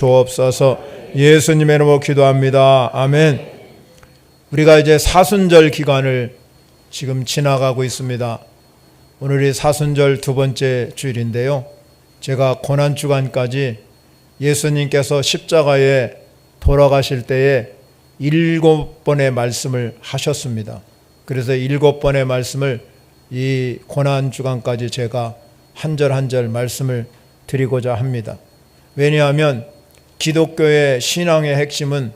주옵소서. 예수님의 이름으로 기도합니다. 아멘. 우리가 이제 사순절 기간을 지금 지나가고 있습니다. 오늘이 사순절 두 번째 주일인데요. 제가 고난주간까지 예수님께서 십자가에 돌아가실 때에 7번의 말씀을 하셨습니다. 그래서 7번의 말씀을 이 고난주간까지 제가 한 절 한 절 말씀을 드리고자 합니다. 왜냐하면 기독교의 신앙의 핵심은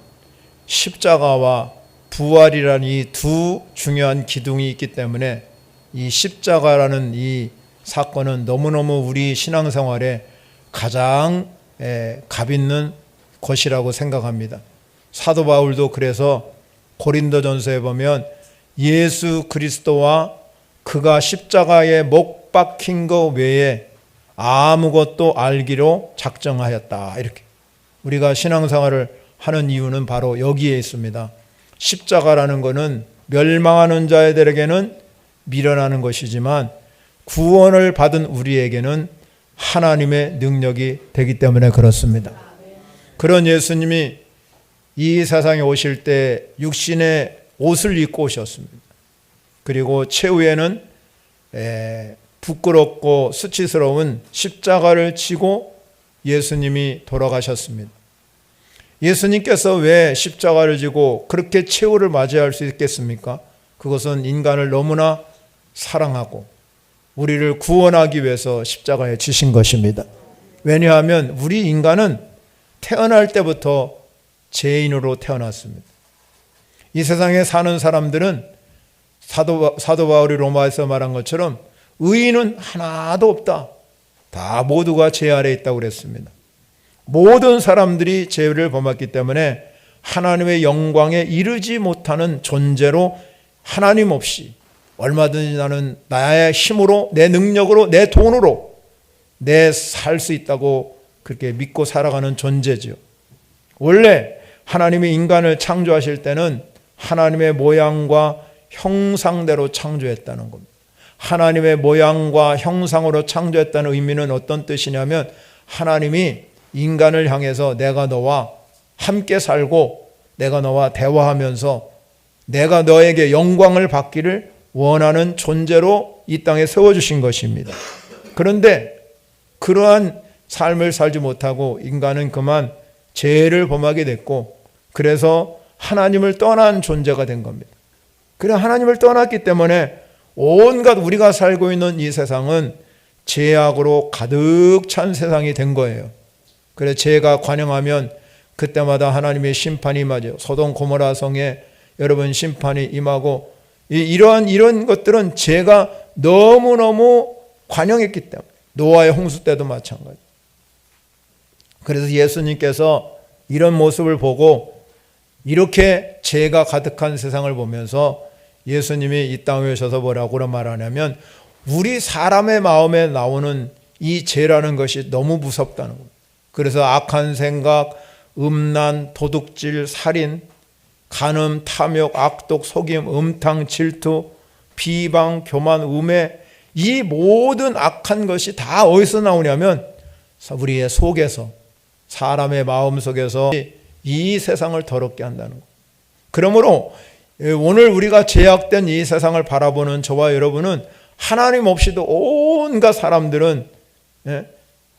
십자가와 부활이라는 이 두 중요한 기둥이 있기 때문에 이 십자가라는 이 사건은 너무너무 우리 신앙생활에 가장 값 있는 것이라고 생각합니다. 사도 바울도 그래서 고린도전서에 보면 예수 그리스도와 그가 십자가에 못 박힌 것 외에 아무것도 알기로 작정하였다. 이렇게 우리가 신앙생활을 하는 이유는 바로 여기에 있습니다. 십자가라는 것은 멸망하는 자들에게는 미련하는 것이지만 구원을 받은 우리에게는 하나님의 능력이 되기 때문에 그렇습니다. 그런 예수님이 이 세상에 오실 때 육신의 옷을 입고 오셨습니다. 그리고 최후에는 부끄럽고 수치스러운 십자가를 지고 예수님이 돌아가셨습니다. 예수님께서 왜 십자가를 지고 그렇게 최후를 맞이할 수 있겠습니까? 그것은 인간을 너무나 사랑하고 우리를 구원하기 위해서 십자가에 지신 것입니다. 왜냐하면 우리 인간은 태어날 때부터 죄인으로 태어났습니다. 이 세상에 사는 사람들은 사도 바울이 로마에서 말한 것처럼 의인은 하나도 없다. 다 모두가 죄 아래 있다고 그랬습니다. 모든 사람들이 죄를 범했기 때문에 하나님의 영광에 이르지 못하는 존재로 하나님 없이 얼마든지 나는 나의 힘으로 내 능력으로 내 돈으로 내 살 수 있다고 그렇게 믿고 살아가는 존재죠. 원래 하나님이 인간을 창조하실 때는 하나님의 모양과 형상대로 창조했다는 겁니다. 하나님의 모양과 형상으로 창조했다는 의미는 어떤 뜻이냐면 하나님이 인간을 향해서 내가 너와 함께 살고 내가 너와 대화하면서 내가 너에게 영광을 받기를 원하는 존재로 이 땅에 세워주신 것입니다. 그런데 그러한 삶을 살지 못하고 인간은 그만 죄를 범하게 됐고 그래서 하나님을 떠난 존재가 된 겁니다. 그래 하나님을 떠났기 때문에 온갖 우리가 살고 있는 이 세상은 죄악으로 가득 찬 세상이 된 거예요. 그래 죄가 관영하면 그때마다 하나님의 심판이 임하죠. 소돔 고모라 성에 여러분 심판이 임하고 이런 것들은 죄가 너무너무 관영했기 때문에 노아의 홍수 때도 마찬가지. 그래서 예수님께서 이런 모습을 보고 이렇게 죄가 가득한 세상을 보면서 예수님이 이 땅에 오셔서 뭐라고 말하냐면 우리 사람의 마음에 나오는 이 죄라는 것이 너무 무섭다는 겁니다. 그래서 악한 생각, 음란, 도둑질, 살인, 간음, 탐욕, 악독, 속임, 음탕, 질투, 비방, 교만, 우매 이 모든 악한 것이 다 어디서 나오냐면 우리의 속에서 사람의 마음 속에서 이 세상을 더럽게 한다는 것. 그러므로 오늘 우리가 죄악된 이 세상을 바라보는 저와 여러분은 하나님 없이도 온갖 사람들은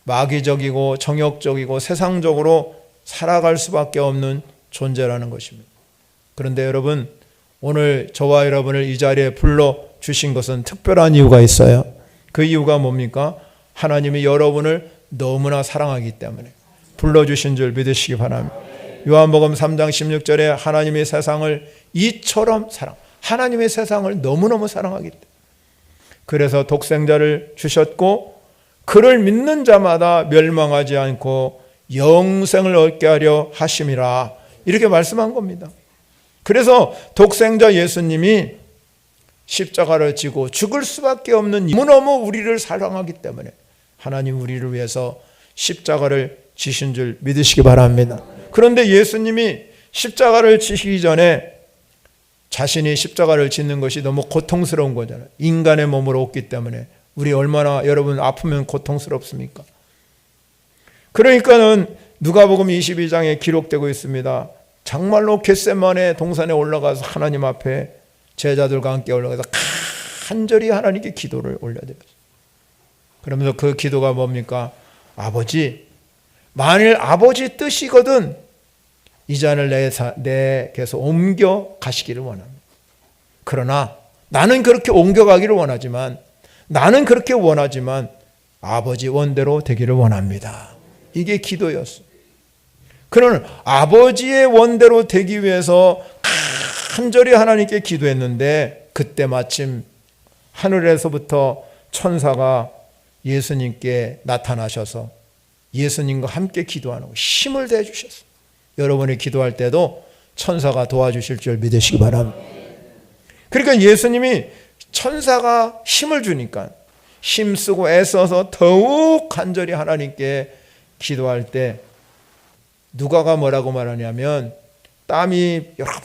마귀적이고 정욕적이고 세상적으로 살아갈 수밖에 없는 존재라는 것입니다. 그런데 여러분 오늘 저와 여러분을 이 자리에 불러주신 것은 특별한 이유가 있어요. 그 이유가 뭡니까? 하나님이 여러분을 너무나 사랑하기 때문에 불러주신 줄 믿으시기 바랍니다. 요한복음 3장 16절에 하나님의 세상을 이처럼 하나님의 세상을 너무너무 사랑하기 때문에 그래서 독생자를 주셨고 그를 믿는 자마다 멸망하지 않고 영생을 얻게 하려 하심이라 이렇게 말씀한 겁니다. 그래서 독생자 예수님이 십자가를 지고 죽을 수밖에 없는 너무너무 우리를 사랑하기 때문에 하나님 우리를 위해서 십자가를 지신 줄 믿으시기 바랍니다. 그런데 예수님이 십자가를 지시기 전에 자신이 십자가를 짓는 것이 너무 고통스러운 거잖아요. 인간의 몸으로 왔기 때문에 우리 얼마나 여러분 아프면 고통스럽습니까? 그러니까는 누가복음 22장에 기록되고 있습니다. 정말로 겟세마네 동산에 올라가서 하나님 앞에 제자들과 함께 올라가서 간절히 하나님께 기도를 올려드렸어요. 그러면서 그 기도가 뭡니까? 아버지, 만일 아버지 뜻이거든 이 잔을 내게서 옮겨 가시기를 원합니다. 그러나 나는 그렇게 옮겨가기를 원하지만 아버지 원대로 되기를 원합니다. 이게 기도였어요. 그는 아버지의 원대로 되기 위해서 간절히 하나님께 기도했는데 그때 마침 하늘에서부터 천사가 예수님께 나타나셔서 예수님과 함께 기도하는 거 힘을 대 주셨어요. 여러분이 기도할 때도 천사가 도와주실 줄 믿으시기 바랍니다. 그러니까 예수님이 천사가 힘을 주니까 힘쓰고 애써서 더욱 간절히 하나님께 기도할 때 누가가 뭐라고 말하냐면 땀이 여러 번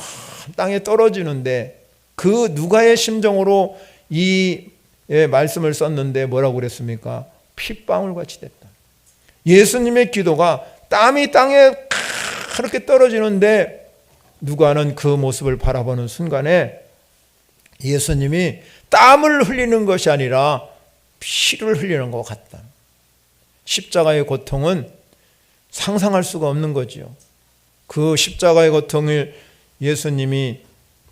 땅에 떨어지는데 그 누가의 심정으로 이 말씀을 썼는데 뭐라고 그랬습니까? 핏방울같이 됐다. 예수님의 기도가 땀이 땅에 그렇게 떨어지는데 누가는 그 모습을 바라보는 순간에 예수님이 땀을 흘리는 것이 아니라 피를 흘리는 것 같다. 십자가의 고통은 상상할 수가 없는 거지요. 그 십자가의 고통을 예수님이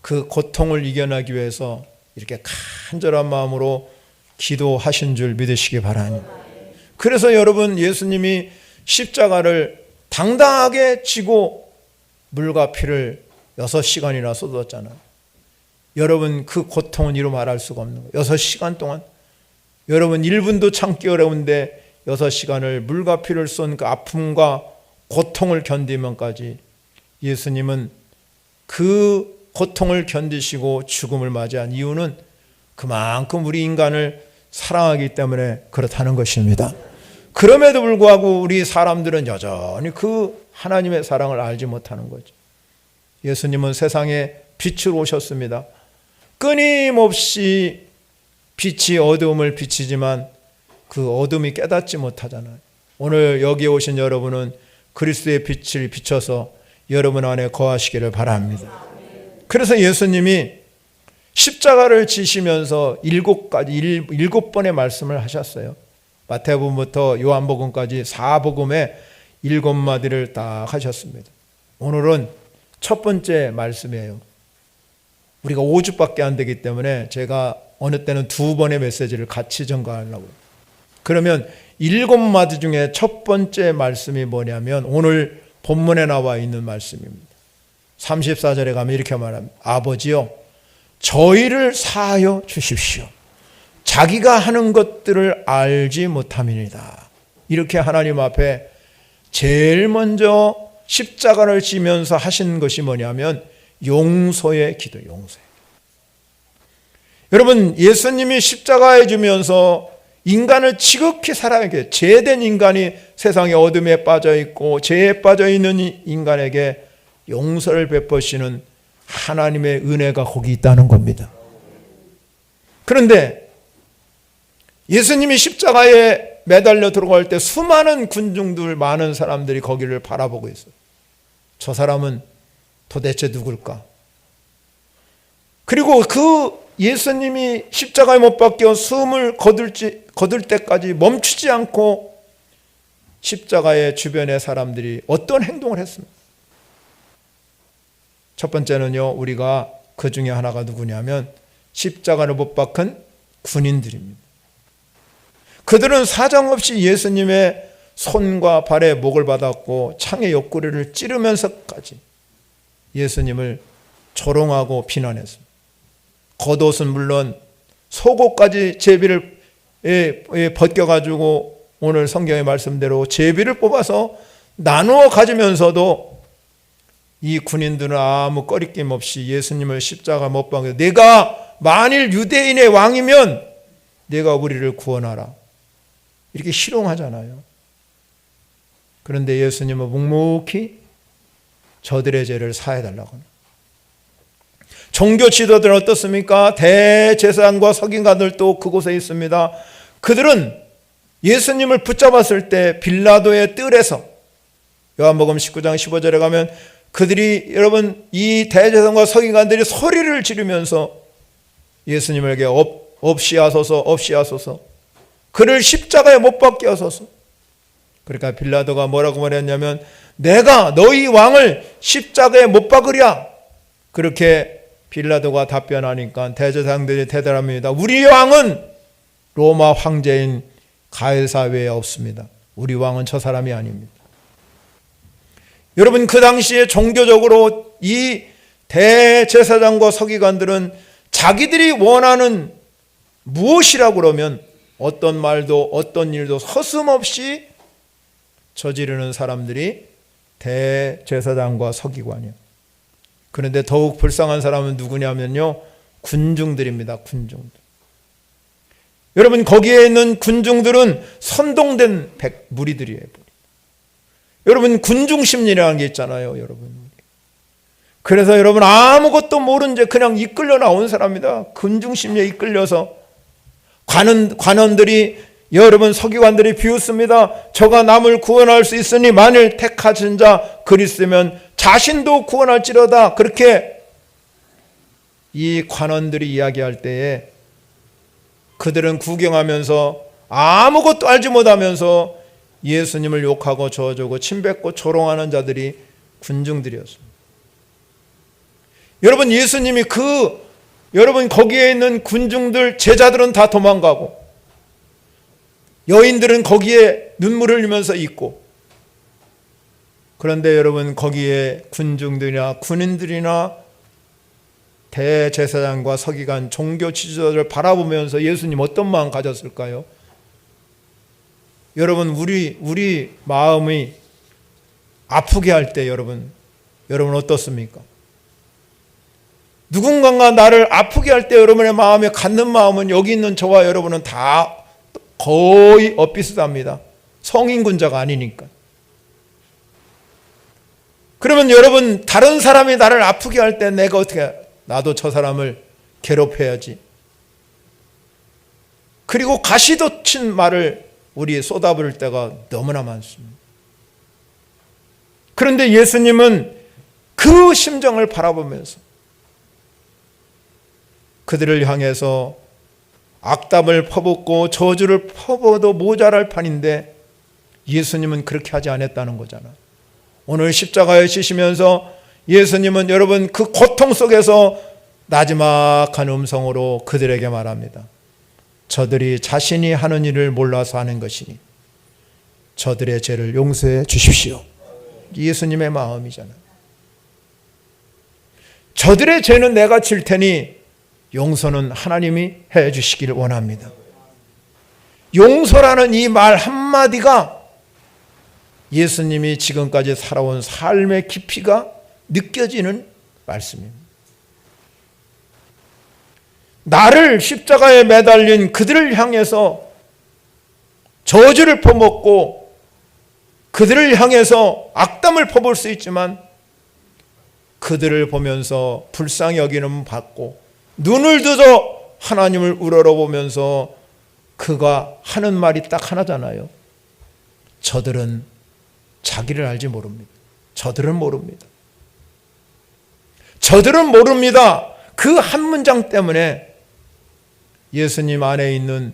그 고통을 이겨내기 위해서 이렇게 간절한 마음으로 기도하신 줄 믿으시기 바랍니다. 그래서 여러분 예수님이 십자가를 당당하게 지고 물과 피를 6시간이나 쏟았잖아요. 여러분 그 고통은 이루 말할 수가 없는 거예요. 6시간 동안 여러분 1분도 참기 어려운데 6시간을 물과 피를 쏜 그 아픔과 고통을 견디면까지 예수님은 그 고통을 견디시고 죽음을 맞이한 이유는 그만큼 우리 인간을 사랑하기 때문에 그렇다는 것입니다. 그럼에도 불구하고 우리 사람들은 여전히 그 하나님의 사랑을 알지 못하는 거죠. 예수님은 세상에 빛으로 오셨습니다. 끊임없이 빛이 어두움을 비치지만 그 어둠이 깨닫지 못하잖아요. 오늘 여기 오신 여러분은 그리스도의 빛을 비춰서 여러분 안에 거하시기를 바랍니다. 그래서 예수님이 십자가를 지시면서 7번의 말씀을 하셨어요. 마태복음부터 요한복음까지 4복음의 7마디를 딱 하셨습니다. 오늘은 첫 번째 말씀이에요. 우리가 5주밖에 안 되기 때문에 제가 어느 때는 2번의 메시지를 같이 전가하려고요. 그러면 7마디 중에 첫 번째 말씀이 뭐냐면 오늘 본문에 나와 있는 말씀입니다. 34절에 가면 이렇게 말합니다. 아버지여 저희를 사하여 주십시오. 자기가 하는 것들을 알지 못함이니이다. 이렇게 하나님 앞에 제일 먼저 십자가를 지면서 하신 것이 뭐냐면 용서의 기도, 용서의. 여러분 예수님이 십자가에 지면서 인간을 지극히 사랑하게 죄된 인간이 세상의 어둠에 빠져있고 죄에 빠져있는 인간에게 용서를 베푸시는 하나님의 은혜가 거기 있다는 겁니다. 그런데 예수님이 십자가에 매달려 들어갈 때 수많은 군중들, 많은 사람들이 거기를 바라보고 있어요. 저 사람은 도대체 누굴까? 그리고 그 예수님이 십자가에 못 박혀 숨을 거둘 때까지 멈추지 않고 십자가의 주변의 사람들이 어떤 행동을 했습니까? 첫 번째는요, 우리가 그 중에 하나가 누구냐면 십자가를 못 박은 군인들입니다. 그들은 사정없이 예수님의 손과 발에 목을 받았고 창의 옆구리를 찌르면서까지 예수님을 조롱하고 비난했습니다. 겉옷은 물론 속옷까지 제비를 벗겨가지고 오늘 성경의 말씀대로 제비를 뽑아서 나누어 가지면서도 이 군인들은 아무 꺼리낌 없이 예수님을 십자가 못 박아 내가 만일 유대인의 왕이면 내가 우리를 구원하라 이렇게 희롱하잖아요. 그런데 예수님은 묵묵히 저들의 죄를 사해달라고 합니다. 종교 지도들은 어떻습니까? 대제사장과 서기관들도 그곳에 있습니다. 그들은 예수님을 붙잡았을 때 빌라도의 뜰에서 요한복음 19장 15절에 가면 그들이 여러분 이 대제사장과 서기관들이 소리를 지르면서 예수님에게 없이 하소서 없이 하소서 그를 십자가에 못 박게 하소서. 그러니까 빌라도가 뭐라고 말했냐면 내가 너희 왕을 십자가에 못 박으랴. 그렇게 빌라도가 답변하니까 대제사장들이 대답합니다. 우리 왕은 로마 황제인 가이사 외에 없습니다. 우리 왕은 저 사람이 아닙니다. 여러분 그 당시에 종교적으로 이 대제사장과 서기관들은 자기들이 원하는 무엇이라고 그러면 어떤 말도 어떤 일도 서슴없이 저지르는 사람들이 대제사장과 서기관이에요. 그런데 더욱 불쌍한 사람은 누구냐면요, 군중들입니다. 군중들. 여러분 거기에 있는 군중들은 선동된 무리들이에요. 여러분 군중 심리라는 게 있잖아요, 여러분. 그래서 여러분 아무것도 모른 채 그냥 이끌려 나온 사람이다. 군중 심리에 이끌려서 관원들이 여러분 서기관들이 비웃습니다. 저가 남을 구원할 수 있으니 만일 택하신 자 그리스도면 자신도 구원할지로다. 그렇게 이 관원들이 이야기할 때에 그들은 구경하면서 아무것도 알지 못하면서 예수님을 욕하고 저주고 침뱉고 조롱하는 자들이 군중들이었습니다. 여러분 예수님이 여러분 거기에 있는 군중들 제자들은 다 도망가고 여인들은 거기에 눈물을 흘리면서 있고, 그런데 여러분 거기에 군중들이나 군인들이나 대제사장과 서기관 종교 지도자들을 바라보면서 예수님 어떤 마음 가졌을까요? 여러분 우리 마음이 아프게 할 때 여러분 어떻습니까? 누군가가 나를 아프게 할 때 여러분의 마음에 갖는 마음은 여기 있는 저와 여러분은 다 거의 엇비슷합니다. 성인군자가 아니니까. 그러면 여러분 다른 사람이 나를 아프게 할 때 내가 어떻게 나도 저 사람을 괴롭혀야지. 그리고 가시돋친 말을 우리 쏟아부을 때가 너무나 많습니다. 그런데 예수님은 그 심정을 바라보면서 그들을 향해서 악담을 퍼붓고 저주를 퍼부어도 모자랄 판인데 예수님은 그렇게 하지 않았다는 거잖아. 오늘 십자가에 지시면서 예수님은 여러분 그 고통 속에서 나지막한 음성으로 그들에게 말합니다. 저들이 자신이 하는 일을 몰라서 하는 것이니 저들의 죄를 용서해 주십시오. 예수님의 마음이잖아요. 저들의 죄는 내가 질 테니 용서는 하나님이 해 주시기를 원합니다. 용서라는 이 말 한마디가 예수님이 지금까지 살아온 삶의 깊이가 느껴지는 말씀입니다. 나를 십자가에 매달린 그들을 향해서 저주를 퍼먹고 그들을 향해서 악담을 퍼볼 수 있지만 그들을 보면서 불쌍히 여기는 받고 눈을 들어 하나님을 우러러보면서 그가 하는 말이 딱 하나잖아요. 저들은 자기를 알지 모릅니다. 저들은 모릅니다. 저들은 모릅니다. 그 한 문장 때문에 예수님 안에 있는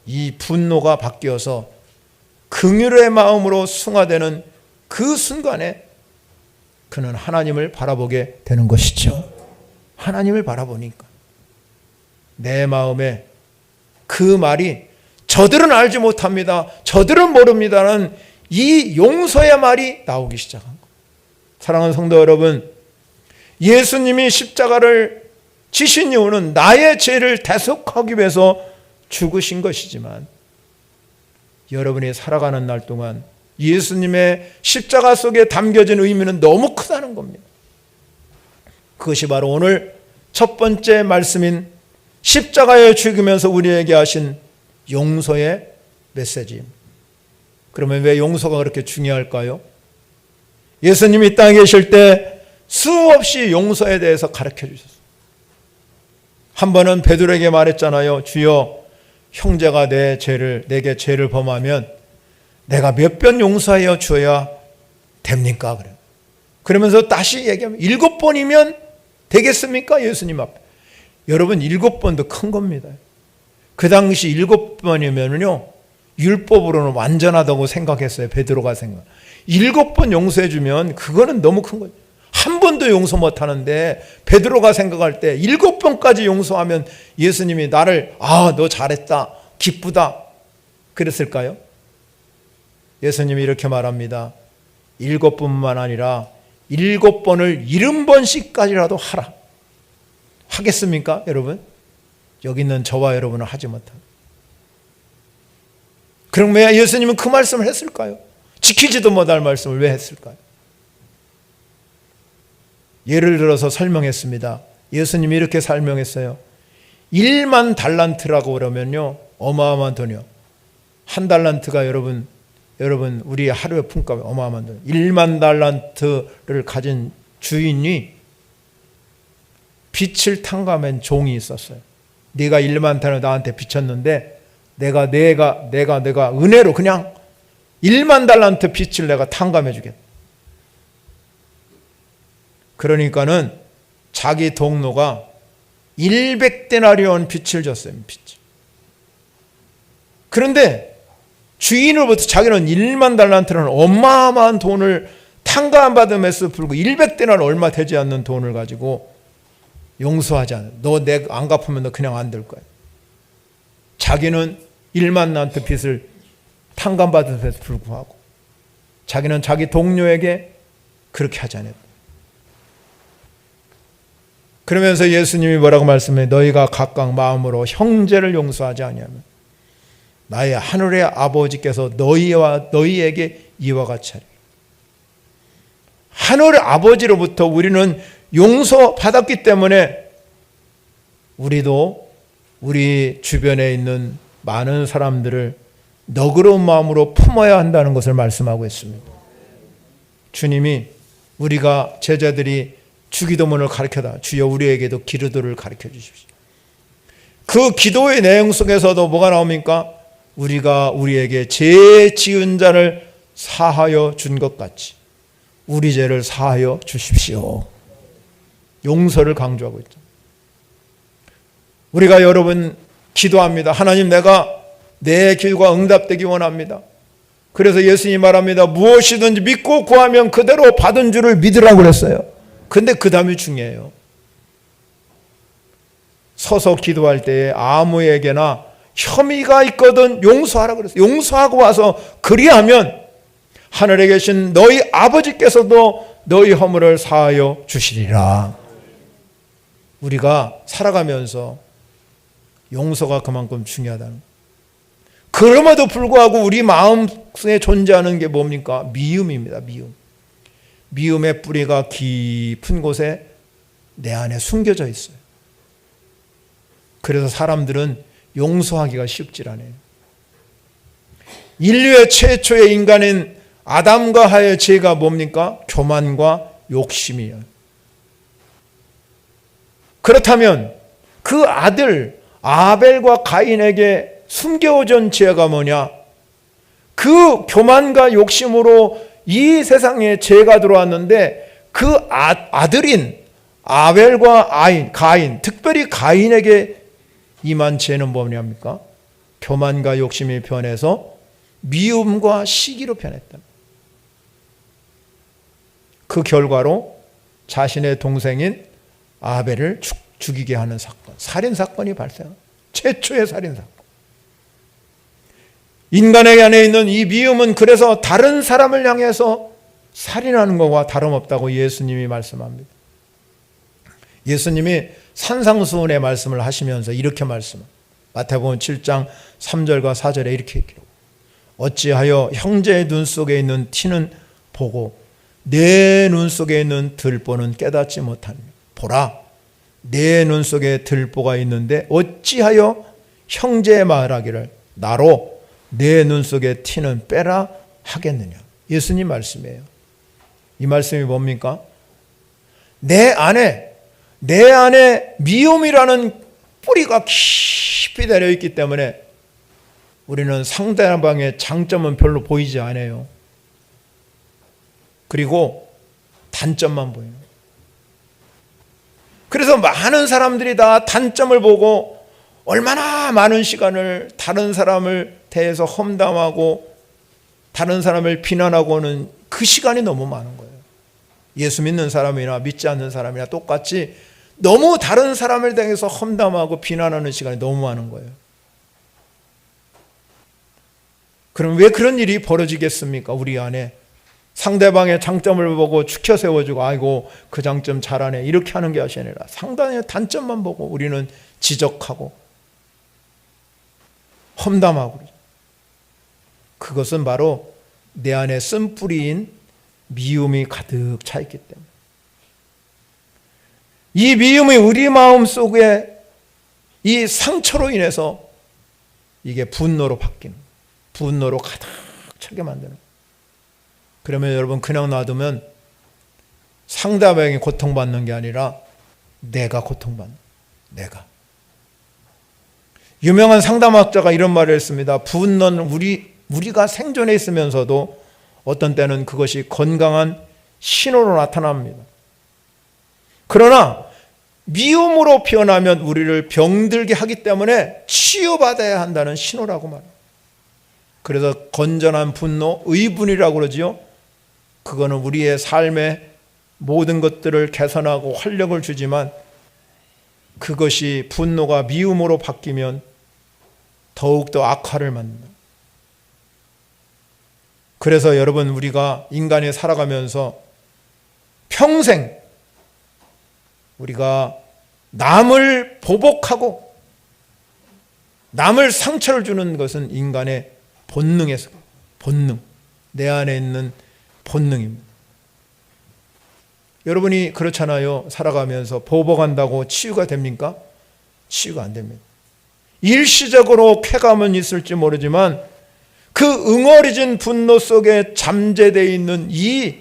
이 분노가 바뀌어서 긍휼의 마음으로 승화되는 그 순간에 그는 하나님을 바라보게 되는 것이죠. 하나님을 바라보니까 내 마음에 그 말이 저들은 알지 못합니다. 저들은 모릅니다는 이 용서의 말이 나오기 시작한 거예요. 사랑하는 성도 여러분, 예수님이 십자가를 지신 이유는 나의 죄를 대속하기 위해서 죽으신 것이지만 여러분이 살아가는 날 동안 예수님의 십자가 속에 담겨진 의미는 너무 크다는 겁니다. 그것이 바로 오늘 첫 번째 말씀인 십자가에 죽으면서 우리에게 하신 용서의 메시지입니다. 그러면 왜 용서가 그렇게 중요할까요? 예수님이 이 땅에 계실 때 수없이 용서에 대해서 가르쳐 주셨어요. 한 번은 베드로에게 말했잖아요. 주여, 형제가 내게 죄를 범하면 내가 몇 번 용서하여 줘야 됩니까? 그래. 그러면서 다시 얘기하면 7번이면 되겠습니까? 예수님 앞에. 여러분 7번도 큰 겁니다. 그 당시 7번이면요 율법으로는 완전하다고 생각했어요. 베드로가 생각. 7번 용서해 주면 그거는 너무 큰 거죠. 한 번도 용서 못 하는데 베드로가 생각할 때 7번까지 용서하면 예수님이 나를 너 잘했다 기쁘다 그랬을까요? 예수님이 이렇게 말합니다. 7번뿐만 아니라 7번을 70번씩까지라도 하라. 하겠습니까 여러분? 여기 있는 저와 여러분은 하지 못합니다. 그럼 왜 예수님은 그 말씀을 했을까요? 지키지도 못할 말씀을 왜 했을까요? 예를 들어서 설명했습니다. 예수님이 이렇게 설명했어요. 1만 달란트라고 그러면요 어마어마한 돈이요. 한 달란트가 여러분 우리 하루의 품값이 어마어마한 돈. 1만 달란트를 가진 주인이 빚을 탕감한 종이 있었어요. 네가 1만 달란트 나한테 빚졌는데 내가 은혜로 그냥 1만 달란트 빚을 내가 탕감해 주겠다. 그러니까는 자기 동료가 100데나리온 빚을 졌어요. 빚을. 그런데 주인으로부터 자기는 1만 달란트라는 어마어마한 돈을 탕감받음에도 불구하고 100데나리온 얼마 되지 않는 돈을 가지고 용서하지 않아. 너 내가 안 갚으면 너 그냥 안 될 거야. 자기는 1만 달란트 빚을 탕감받음에도 불구하고 자기는 자기 동료에게 그렇게 하지 않았다. 그러면서 예수님이 뭐라고 말씀해? 너희가 각각 마음으로 형제를 용서하지 아니하면 나의 하늘의 아버지께서 너희에게 이와 같이 하리라. 하늘의 아버지로부터 우리는 용서받았기 때문에 우리도 우리 주변에 있는 많은 사람들을 너그러운 마음으로 품어야 한다는 것을 말씀하고 있습니다. 주님이 우리가 제자들이 주기도문을 가르쳐다 주여 우리에게도 기도를 가르쳐 주십시오. 그 기도의 내용 속에서도 뭐가 나옵니까? 우리가 우리에게 죄 지은 자를 사하여 준 것 같이 우리 죄를 사하여 주십시오. 용서를 강조하고 있죠. 우리가 여러분 기도합니다. 하나님 내가 내 기도가 응답되기 원합니다. 그래서 예수님이 말합니다. 무엇이든지 믿고 구하면 그대로 받은 줄을 믿으라고 그랬어요. 근데 그 다음이 중요해요. 서서 기도할 때에 아무에게나 혐의가 있거든 용서하라 그랬어요. 용서하고 와서 그리하면 하늘에 계신 너희 아버지께서도 너희 허물을 사하여 주시리라. 우리가 살아가면서 용서가 그만큼 중요하다는 거예요. 그럼에도 불구하고 우리 마음속에 존재하는 게 뭡니까? 미움입니다. 미움. 미움의 뿌리가 깊은 곳에 내 안에 숨겨져 있어요. 그래서 사람들은 용서하기가 쉽질 않아요. 인류의 최초의 인간인 아담과 하의 죄가 뭡니까? 교만과 욕심이에요. 그렇다면 그 아들 아벨과 가인에게 숨겨진 죄가 뭐냐? 그 교만과 욕심으로 이 세상에 죄가 들어왔는데 그 아들인 아벨과 가인, 특별히 가인에게 임한 죄는 뭐냐입니까? 교만과 욕심이 변해서 미움과 시기로 변했다. 그 결과로 자신의 동생인 아벨을 죽이게 하는 사건, 살인사건이 발생합니다. 최초의 살인사건. 인간의 안에 있는 이 미움은 그래서 다른 사람을 향해서 살인하는 것과 다름없다고 예수님이 말씀합니다. 예수님이 산상수훈의 말씀을 하시면서 이렇게 말씀합니다. 마태복음 7장 3절과 4절에 이렇게 얘기해요. 어찌하여 형제의 눈 속에 있는 티는 보고 내 눈 속에 있는 들보는 깨닫지 못하느냐. 보라, 내 눈 속에 들보가 있는데 어찌하여 형제의 말하기를 나로 내 눈 속에 티는 빼라 하겠느냐. 예수님 말씀이에요. 이 말씀이 뭡니까? 내 안에 미움이라는 뿌리가 깊이 내려 있기 때문에 우리는 상대방의 장점은 별로 보이지 않아요. 그리고 단점만 보이는 거예요. 그래서 많은 사람들이 다 단점을 보고 얼마나 많은 시간을 다른 사람을 대해서 험담하고 다른 사람을 비난하고 하는 그 시간이 너무 많은 거예요. 예수 믿는 사람이나 믿지 않는 사람이나 똑같이 너무 다른 사람을 대해서 험담하고 비난하는 시간이 너무 많은 거예요. 그럼 왜 그런 일이 벌어지겠습니까? 우리 안에 상대방의 장점을 보고 축혀 세워주고 아이고 그 장점 잘하네 이렇게 하는 게 아니라 상대방의 단점만 보고 우리는 지적하고 험담하고 그것은 바로 내 안에 쓴뿌리인 미움이 가득 차 있기 때문에 이 미움이 우리 마음 속에 이 상처로 인해서 이게 분노로 바뀌는 거예요. 분노로 가득 차게 만드는 거예요. 그러면 여러분 그냥 놔두면 상대방이 고통받는 게 아니라 내가 고통받는 거예요. 내가. 유명한 상담학자가 이런 말을 했습니다. 분노는 우리가 생존해 있으면서도 어떤 때는 그것이 건강한 신호로 나타납니다. 그러나 미움으로 표현하면 우리를 병들게 하기 때문에 치유받아야 한다는 신호라고 말합니다. 그래서 건전한 분노, 의분이라고 그러지요. 그거는 우리의 삶의 모든 것들을 개선하고 활력을 주지만 그것이 분노가 미움으로 바뀌면 더욱더 악화를 만든다. 그래서 여러분 우리가 인간이 살아가면서 평생 우리가 남을 보복하고 남을 상처를 주는 것은 인간의 본능에서 본능, 내 안에 있는 본능입니다. 여러분이 그렇잖아요. 살아가면서 보복한다고 치유가 됩니까? 치유가 안 됩니다. 일시적으로 쾌감은 있을지 모르지만 그 응어리진 분노 속에 잠재되어 있는 이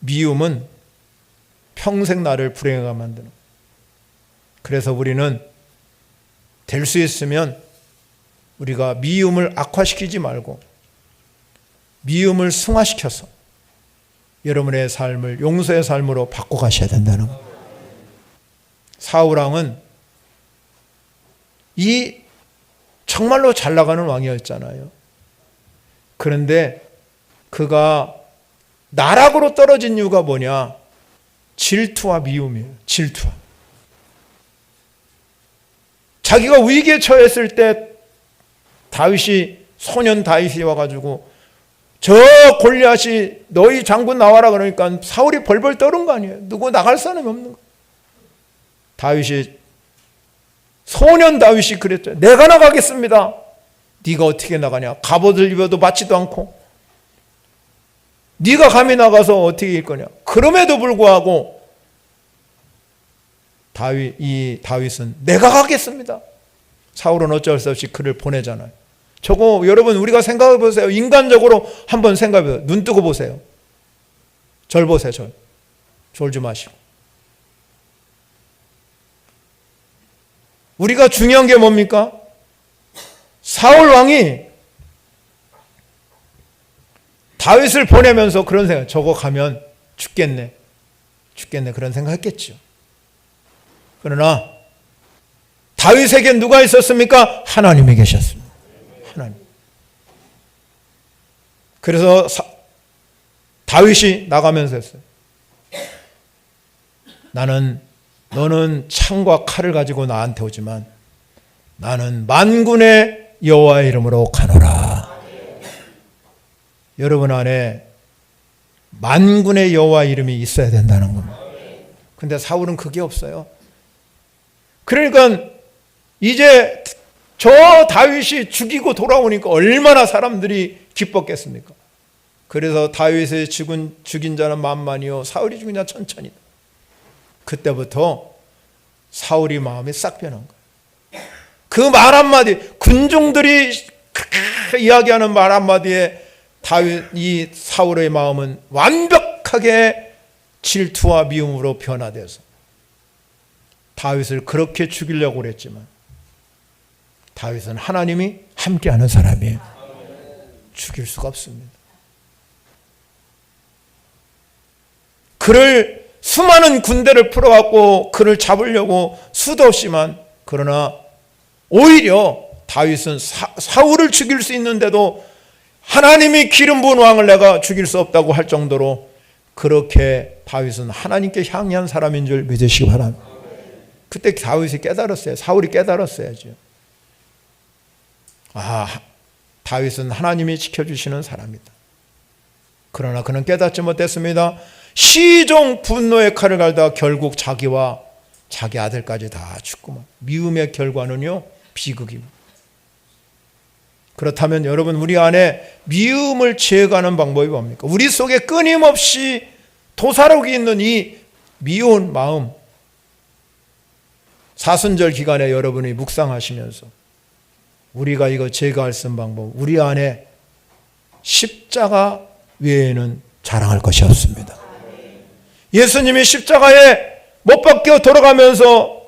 미움은 평생 나를 불행하게 만드는. 그래서 우리는 될 수 있으면 우리가 미움을 악화시키지 말고 미움을 승화시켜서 여러분의 삶을 용서의 삶으로 바꿔가셔야 된다는 거예요. 사울왕은 이 정말로 잘 나가는 왕이었잖아요. 그런데 그가 나락으로 떨어진 이유가 뭐냐? 질투와 미움이에요. 질투와. 자기가 위기에 처했을 때 다윗이 소년 다윗이 와가지고 저 골리앗이 너희 장군 나와라 그러니까 사울이 벌벌 떠는 거 아니에요. 누구 나갈 사람이 없는 거. 다윗이 소년 다윗이 그랬죠. 내가 나가겠습니다. 네가 어떻게 나가냐? 갑옷을 입어도 맞지도 않고 네가 감히 나가서 어떻게 이길 거냐? 그럼에도 불구하고 다윗은 내가 가겠습니다. 사울은 어쩔 수 없이 그를 보내잖아요. 저거 여러분 우리가 생각해 보세요. 인간적으로 한번 생각해 보세요. 눈 뜨고 보세요. 절 보세요. 절. 졸지 마시고. 우리가 중요한 게 뭡니까? 사울 왕이 다윗을 보내면서 그런 생각, 저거 가면 죽겠네 그런 생각했겠죠. 그러나 다윗에게 누가 있었습니까? 하나님이 계셨습니다. 하나님. 그래서 다윗이 나가면서 했어요. 너는 창과 칼을 가지고 나한테 오지만 나는 만군의 여호와의 이름으로 가노라. 여러분 안에 만군의 여호와 이름이 있어야 된다는 겁니다. 근데 사울은 그게 없어요. 그러니까 이제 저 다윗이 죽이고 돌아오니까 얼마나 사람들이 기뻤겠습니까? 그래서 다윗의 죽인 자는 만만이요 사울이 죽인 자 천천이다. 그때부터 사울이 마음이 싹 변한 거예요. 그 말 한마디, 군중들이 이야기하는 말 한마디에 이 사울의 마음은 완벽하게 질투와 미움으로 변화돼서 다윗을 그렇게 죽이려고 그랬지만 다윗은 하나님이 함께하는 사람이에요. 죽일 수가 없습니다. 그를 수많은 군대를 풀어갖고 그를 잡으려고 수도 없이만, 그러나 오히려 다윗은 사울을 죽일 수 있는데도 하나님이 기름 부은 왕을 내가 죽일 수 없다고 할 정도로 그렇게 다윗은 하나님께 향한 사람인 줄 믿으시기 바랍니다. 그때 다윗이 깨달았어요. 사울이 깨달았어야죠. 다윗은 하나님이 지켜주시는 사람이다. 그러나 그는 깨닫지 못했습니다. 시종 분노의 칼을 갈다 결국 자기와 자기 아들까지 다 죽구만. 미움의 결과는요, 비극입니다. 그렇다면 여러분, 우리 안에 미움을 제거하는 방법이 뭡니까? 우리 속에 끊임없이 도사록이 있는 이 미운 마음, 사순절 기간에 여러분이 묵상하시면서 우리가 이거 제거할 수 있는 방법, 우리 안에 십자가 외에는 자랑할 것이 없습니다. 예수님이 십자가에 못 박혀 돌아가면서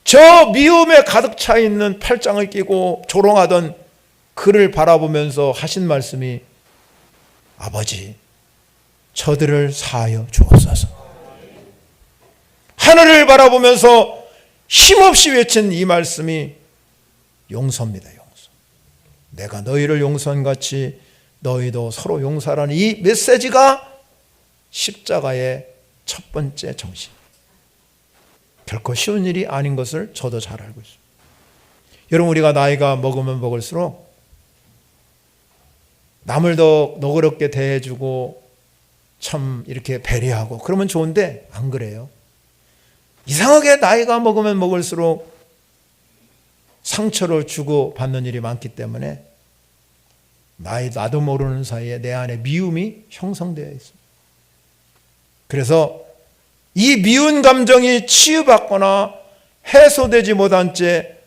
저 미움에 가득 차 있는 팔짱을 끼고 조롱하던 그를 바라보면서 하신 말씀이, 아버지, 저들을 사하여 주옵소서. 하늘을 바라보면서 힘없이 외친 이 말씀이 용서입니다. 용서. 내가 너희를 용서한 같이 너희도 서로 용서하라는 이 메시지가 십자가의 첫 번째 정신. 결코 쉬운 일이 아닌 것을 저도 잘 알고 있습니다. 여러분, 우리가 나이가 먹으면 먹을수록 남을 더 너그럽게 대해주고 참 이렇게 배려하고 그러면 좋은데, 안 그래요. 이상하게 나이가 먹으면 먹을수록 상처를 주고 받는 일이 많기 때문에 나도 모르는 사이에 내 안에 미움이 형성되어 있습니다. 그래서 이 미운 감정이 치유받거나 해소되지 못한 채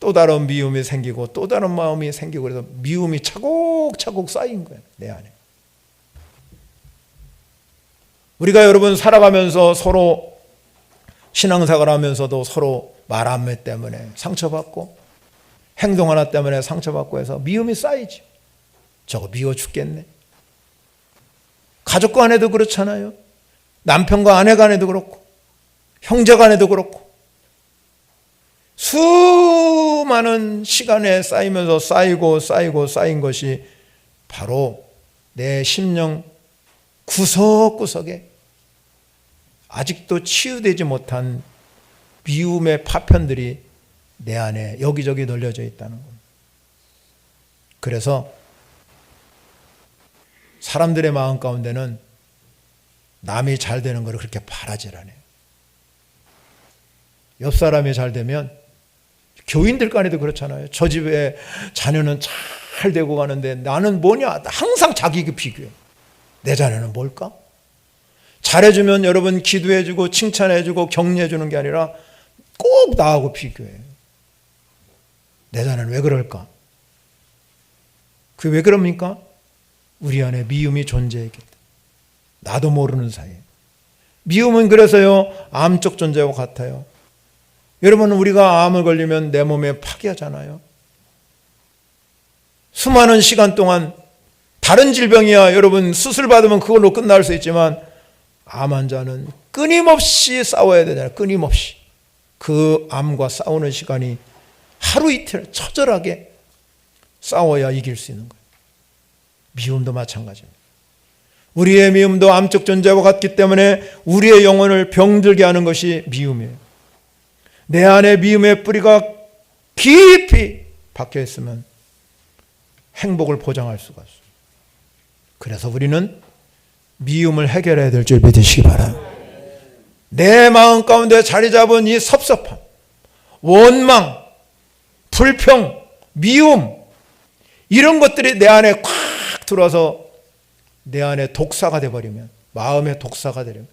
또 다른 미움이 생기고 또 다른 마음이 생기고, 그래서 미움이 차곡차곡 쌓인 거예요, 내 안에. 우리가 여러분 살아가면서 서로 신앙생활 하면서도 서로 말 한매 때문에 상처받고 행동 하나 때문에 상처받고 해서 미움이 쌓이죠. 저거 미워 죽겠네. 가족 간에도 그렇잖아요. 남편과 아내 간에도 그렇고 형제 간에도 그렇고 수많은 시간에 쌓이면서 쌓인 것이 바로 내 심령 구석구석에 아직도 치유되지 못한 미움의 파편들이 내 안에 여기저기 널려져 있다는 겁니다. 그래서 사람들의 마음 가운데는 남이 잘 되는 걸 그렇게 바라질 않아요. 옆 사람이 잘 되면, 교인들 간에도 그렇잖아요. 저 집에 자녀는 잘 되고 가는데 나는 뭐냐? 항상 자기에게 비교해. 내 자녀는 뭘까? 잘해주면 여러분 기도해주고 칭찬해주고 격려해주는 게 아니라 꼭 나하고 비교해요. 내 자녀는 왜 그럴까? 그게 왜 그럽니까? 우리 안에 미움이 존재했기 때문에. 나도 모르는 사이에. 미움은 그래서요, 암적 존재와 같아요. 여러분, 우리가 암을 걸리면 내 몸에 파괴하잖아요. 수많은 시간 동안 다른 질병이야 여러분 수술 받으면 그걸로 끝날 수 있지만, 암 환자는 끊임없이 싸워야 되잖아요. 끊임없이. 그 암과 싸우는 시간이 하루 이틀 처절하게 싸워야 이길 수 있는 거예요. 미움도 마찬가지입니다. 우리의 미움도 암적 존재와 같기 때문에 우리의 영혼을 병들게 하는 것이 미움이에요. 내 안에 미움의 뿌리가 깊이 박혀 있으면 행복을 보장할 수가 없어요. 그래서 우리는 미움을 해결해야 될 줄 믿으시기 바랍니다. 내 마음 가운데 자리 잡은 이 섭섭함, 원망, 불평, 미움, 이런 것들이 내 안에 콱 들어와서 내 안에 독사가 되어버리면, 마음의 독사가 되려면,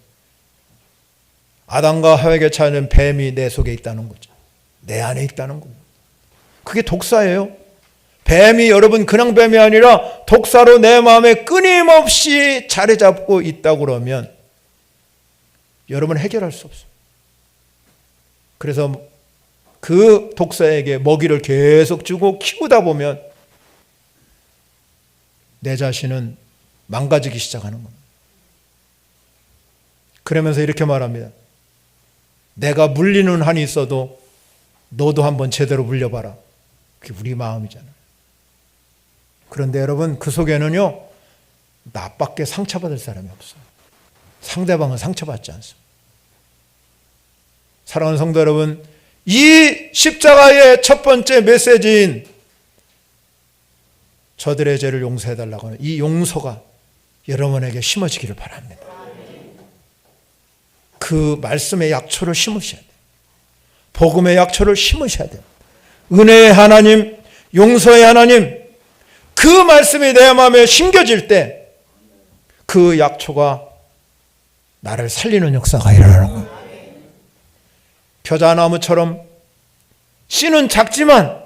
아담과 하와에게 찾는 뱀이 내 속에 있다는 거죠. 내 안에 있다는 겁니다. 그게 독사예요. 뱀이 여러분 그냥 뱀이 아니라 독사로 내 마음에 끊임없이 자리 잡고 있다고 그러면 여러분 해결할 수 없어요. 그래서 그 독사에게 먹이를 계속 주고 키우다 보면 내 자신은 망가지기 시작하는 겁니다. 그러면서 이렇게 말합니다. 내가 물리는 한이 있어도 너도 한번 제대로 물려봐라. 그게 우리 마음이잖아요. 그런데 여러분, 그 속에는요, 나밖에 상처받을 사람이 없어요. 상대방은 상처받지 않습니다. 사랑하는 성도 여러분, 이 십자가의 첫 번째 메시지인 저들의 죄를 용서해달라고 하는 이 용서가 여러분에게 심어지기를 바랍니다. 그 말씀의 약초를 심으셔야 돼요. 복음의 약초를 심으셔야 돼요. 은혜의 하나님, 용서의 하나님, 그 말씀이 내 마음에 심겨질 때 그 약초가 나를 살리는 역사가 일어나는 거예요. 겨자나무처럼 씨는 작지만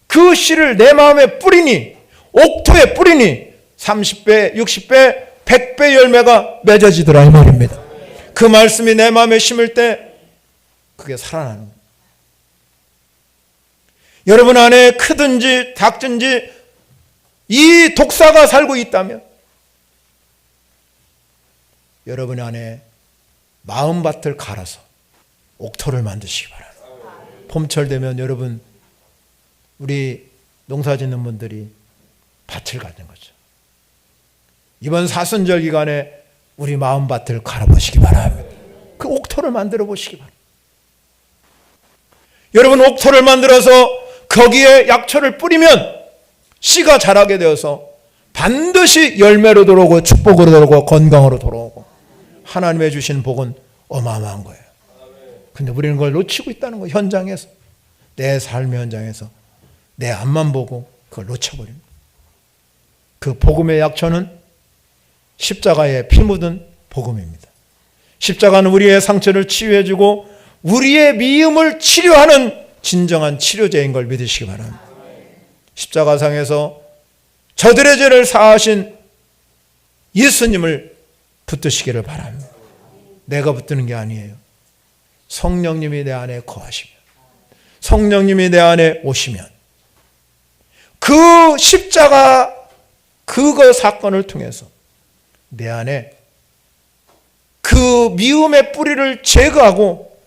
그 씨를 내 마음에 뿌리니, 옥토에 뿌리니 30배, 60배, 100배 열매가 맺어지더라 이 말입니다. 그 말씀이 내 마음에 심을 때 그게 살아나는 거예요. 여러분 안에 크든지 작든지 이 독사가 살고 있다면 여러분 안에 마음밭을 갈아서 옥토를 만드시기 바랍니다. 봄철 되면 여러분, 우리 농사 짓는 분들이 밭을 갖는 거죠. 이번 사순절 기간에 우리 마음밭을 갈아보시기 바랍니다. 그 옥토를 만들어 보시기 바랍니다. 여러분, 옥토를 만들어서 거기에 약초를 뿌리면 씨가 자라게 되어서 반드시 열매로 돌아오고 축복으로 돌아오고 건강으로 돌아오고 하나님의 주신 복은 어마어마한 거예요. 근데 우리는 그걸 놓치고 있다는 거예요. 현장에서, 내 삶의 현장에서 내 앞만 보고 그걸 놓쳐버립니다. 그 복음의 약초는 십자가에 피 묻은 복음입니다. 십자가는 우리의 상처를 치유해주고 우리의 미움을 치료하는 진정한 치료제인 걸 믿으시기 바랍니다. 십자가상에서 저들의 죄를 사하신 예수님을 붙드시기를 바랍니다. 내가 붙드는 게 아니에요. 성령님이 내 안에 거하시면, 성령님이 내 안에 오시면 그 십자가 그거 사건을 통해서 내 안에 그 미움의 뿌리를 제거하고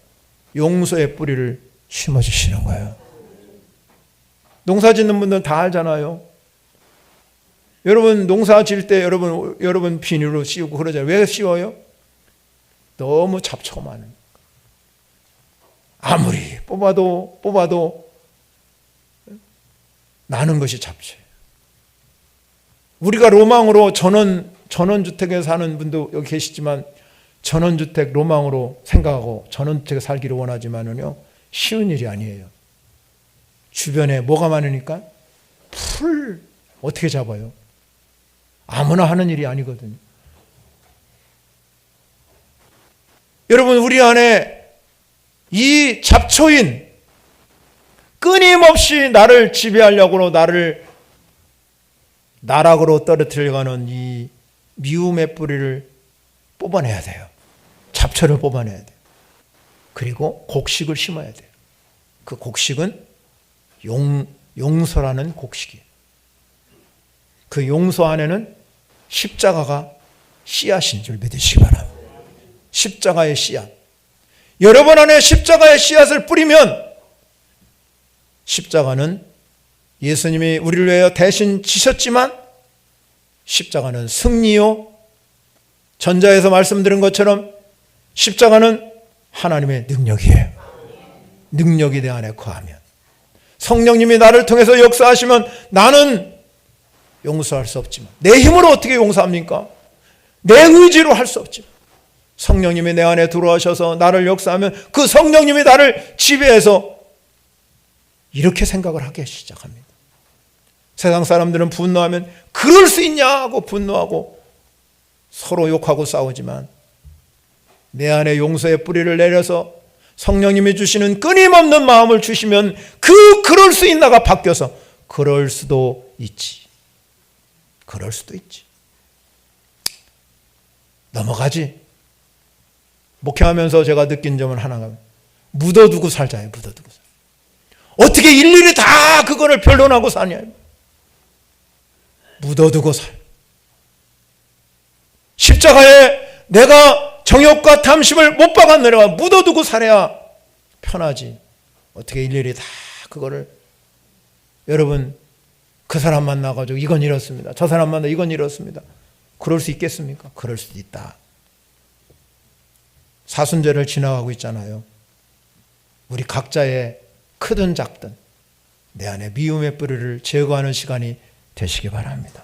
용서의 뿌리를 심어주시는 거예요. 농사 짓는 분들 다 알잖아요. 여러분 농사 지을 때 여러분 비닐로 씌우고 그러잖아요. 왜 씌워요? 너무 잡초가 많으니까. 아무리 뽑아도 나는 것이 잡초예요. 우리가 로망으로 전원주택에 사는 분도 여기 계시지만 전원주택 로망으로 생각하고 전원주택에 살기를 원하지만은요, 쉬운 일이 아니에요. 주변에 뭐가 많으니까 풀 어떻게 잡아요? 아무나 하는 일이 아니거든요. 여러분, 우리 안에 이 잡초인 끊임없이 나를 지배하려고 나를 나락으로 떨어뜨리려고 하는 이 미움의 뿌리를 뽑아내야 돼요. 잡초를 뽑아내야 돼요. 그리고 곡식을 심어야 돼요. 그 곡식은 용서라는 곡식이에요. 그 용서 안에는 십자가가 씨앗인 줄 믿으시기 바랍니다. 십자가의 씨앗. 여러분 안에 십자가의 씨앗을 뿌리면 십자가는 예수님이 우리를 위하여 대신 지셨지만 십자가는 승리요, 전자에서 말씀드린 것처럼 십자가는 하나님의 능력이에요. 능력이 내 안에 거하면 성령님이 나를 통해서 역사하시면 나는 용서할 수 없지만 내 힘으로 어떻게 용서합니까? 내 의지로 할 수 없지만 성령님이 내 안에 들어오셔서 나를 역사하면 그 성령님이 나를 지배해서 이렇게 생각을 하기 시작합니다. 세상 사람들은 분노하면 그럴 수 있냐고 분노하고 서로 욕하고 싸우지만 내 안에 용서의 뿌리를 내려서 성령님이 주시는 끊임없는 마음을 주시면 그럴 수 있나가 바뀌어서 그럴 수도 있지. 그럴 수도 있지. 넘어가지. 목회하면서 제가 느낀 점은 하나가 묻어두고 살자요. 묻어두고 살자. 어떻게 일일이 다 그거를 변론하고 사냐. 묻어두고 살. 십자가에 내가 정욕과 탐심을 못 박아내려가 묻어두고 살아야 편하지. 어떻게 일일이 다 그거를, 여러분 그 사람 만나가지고 이건 이렇습니다, 저 사람 만나 이건 이렇습니다, 그럴 수 있겠습니까? 그럴 수도 있다. 사순절을 지나가고 있잖아요. 우리 각자의 크든 작든 내 안에 미움의 뿌리를 제거하는 시간이 되시기 바랍니다.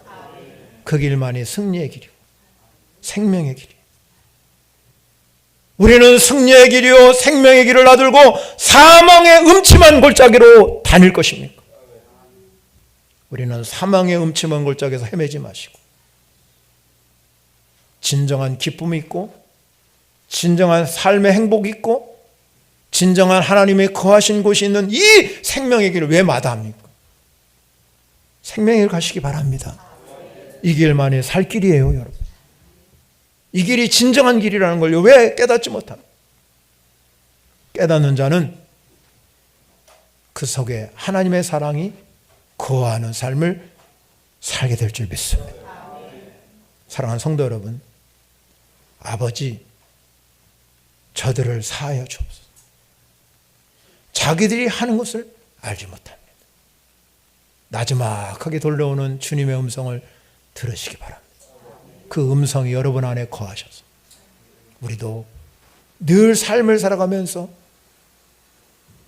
그 길만이 승리의 길이고 생명의 길이에요. 우리는 승리의 길이요 생명의 길을 나들고 사망의 음침한 골짜기로 다닐 것입니까? 우리는 사망의 음침한 골짜기에서 헤매지 마시고 진정한 기쁨이 있고 진정한 삶의 행복이 있고 진정한 하나님의 거하신 곳이 있는 이 생명의 길을 왜 마다합니까? 생명의 길 가시기 바랍니다. 이 길만이 살 길이에요, 여러분. 이 길이 진정한 길이라는 걸 왜 깨닫지 못합니까? 깨닫는 자는 그 속에 하나님의 사랑이 거하는 삶을 살게 될 줄 믿습니다. 사랑하는 성도 여러분, 아버지 저들을 사하여 주옵소서. 자기들이 하는 것을 알지 못합니다. 나지막하게 돌려오는 주님의 음성을 들으시기 바랍니다. 그 음성이 여러분 안에 거하셔서 우리도 늘 삶을 살아가면서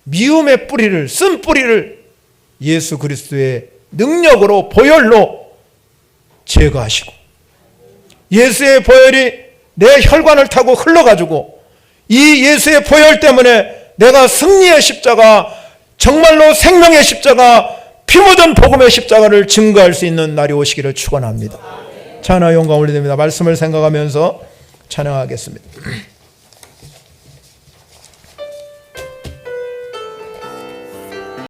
미움의 뿌리를, 쓴 뿌리를 예수 그리스도의 능력으로, 보혈로 제거하시고 예수의 보혈이 내 혈관을 타고 흘러가지고 이 예수의 보혈 때문에 내가 승리의 십자가, 정말로 생명의 십자가, 피 묻은 복음의 십자가를 증거할 수 있는 날이 오시기를 축원합니다. 찬양 영광 올려드립니다. 말씀을 생각하면서 찬양하겠습니다.